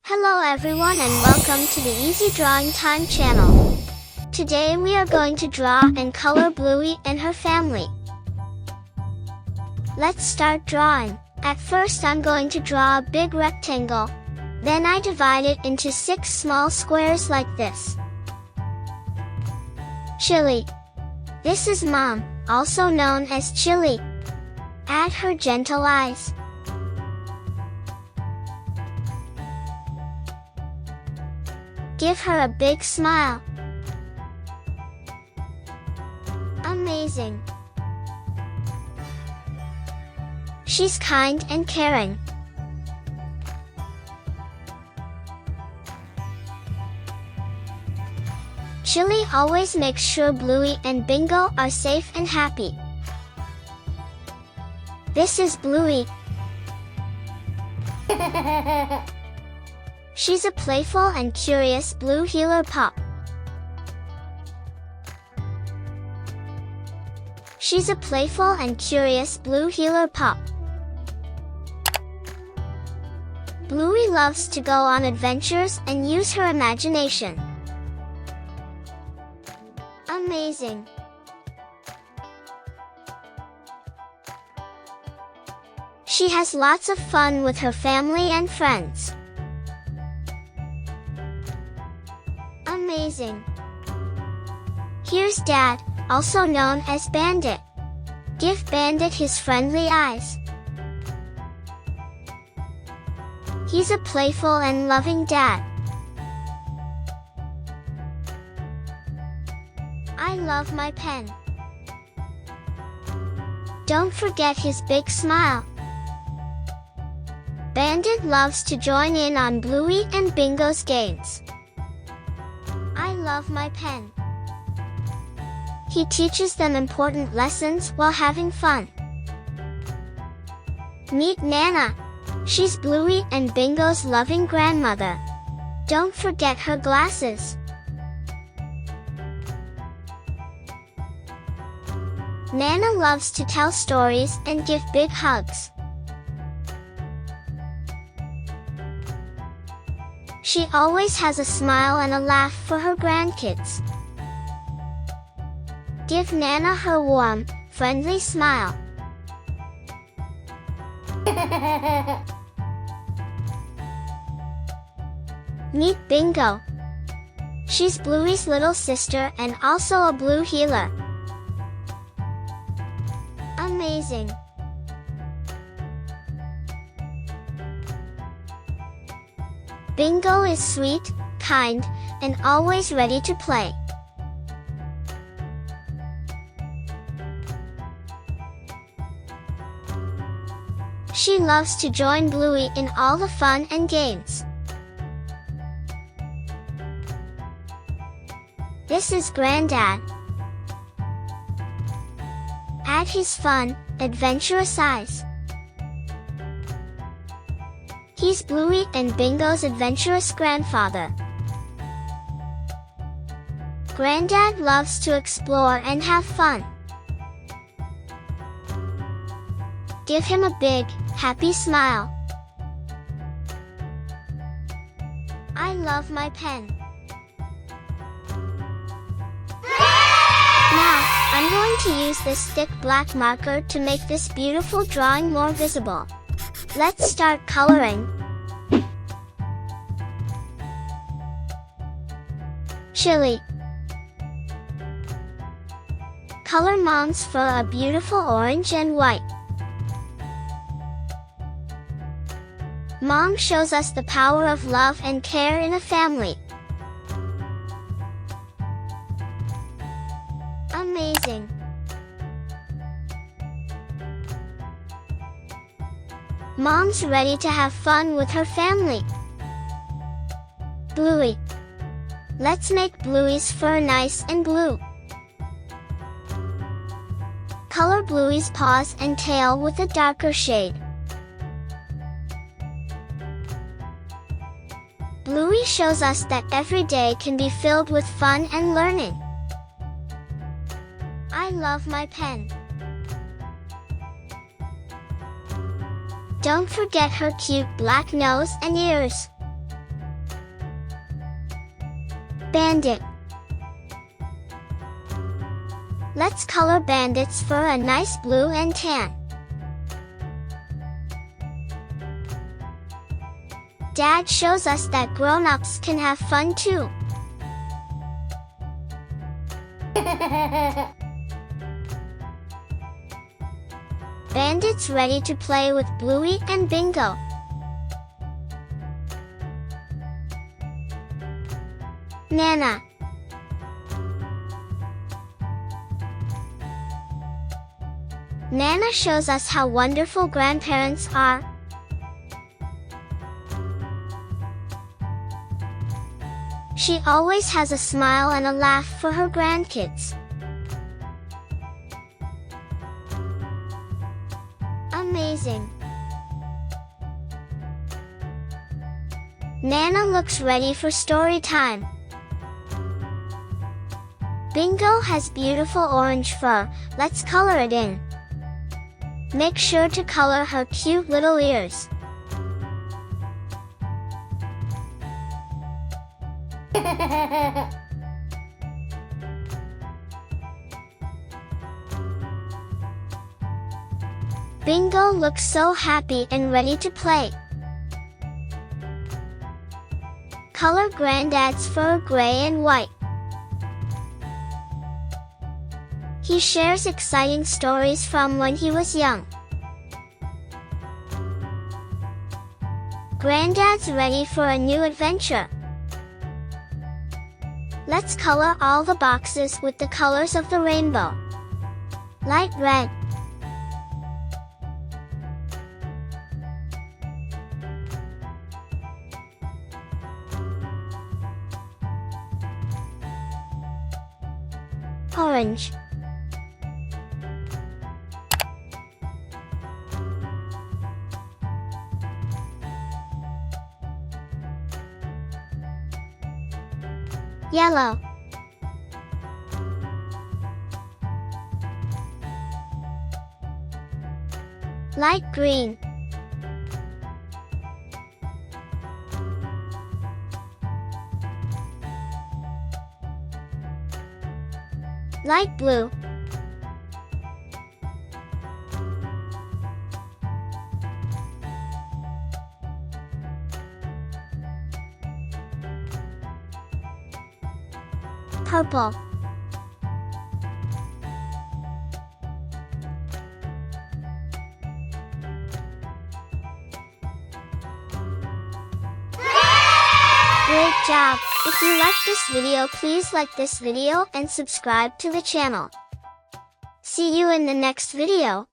Hello everyone and welcome to the Easy Drawing Time channel. Today we are going to draw and color Bluey and her family. Let's start drawing. At first I'm going to draw a big rectangle. Then I divide it into 6 small squares like this. Chilli. This is Mom, also known as Chilli. Add her gentle eyes. Give her a big smile. Amazing. She's kind and caring. Chilli always makes sure Bluey and Bingo are safe and happy. This is Bluey. She's a playful and curious blue heeler pup. She's a playful and curious blue heeler pup. Bluey loves to go on adventures and use her imagination. Amazing. She has lots of fun with her family and friends. Amazing. Here's Dad, also known as Bandit. Give Bandit his friendly eyes. He's a playful and loving dad. I love my pen. Don't forget his big smile. Bandit loves to join in on Bluey and Bingo's games. I love my pen. He teaches them important lessons while having fun. Meet Nana. She's Bluey and Bingo's loving grandmother. Don't forget her glasses. Nana loves to tell stories and give big hugs. She always has a smile and a laugh for her grandkids. Give Nana her warm, friendly smile. Meet Bingo. She's Bluey's little sister and also a blue heeler. Amazing. Bingo is sweet, kind, and always ready to play. She loves to join Bluey in all the fun and games. This is Grandad. Add his fun, adventurous eyes. He's Bluey and Bingo's adventurous grandfather. Grandad loves to explore and have fun. Give him a big, happy smile. I love my pen. Now, I'm going to use this thick black marker to make this beautiful drawing more visible. Let's start coloring. Chilli. Color Mom's fur a beautiful orange and white. Mom shows us the power of love and care in a family. Amazing. Mom's ready to have fun with her family. Bluey. Let's make Bluey's fur nice and blue. Color Bluey's paws and tail with a darker shade. Bluey shows us that every day can be filled with fun and learning. I love my pen. Don't forget her cute black nose and ears. Bandit. Let's color Bandit's fur a nice blue and tan. Dad shows us that grown-ups can have fun too. Bandit's ready to play with Bluey and Bingo. Nana. Nana shows us how wonderful grandparents are. She always has a smile and a laugh for her grandkids. Amazing. Nana looks ready for story time. Bingo has beautiful orange fur. Let's color it in. Make sure to color her cute little ears. Bingo looks so happy and ready to play. Color Grandad's fur gray and white. He shares exciting stories from when he was young. Grandad's ready for a new adventure. Let's color all the boxes with the colors of the rainbow. Light red. Orange. Yellow. Light green. Light blue. Purple. Great job! If you like this video, please like this video and subscribe to the channel. See you in the next video.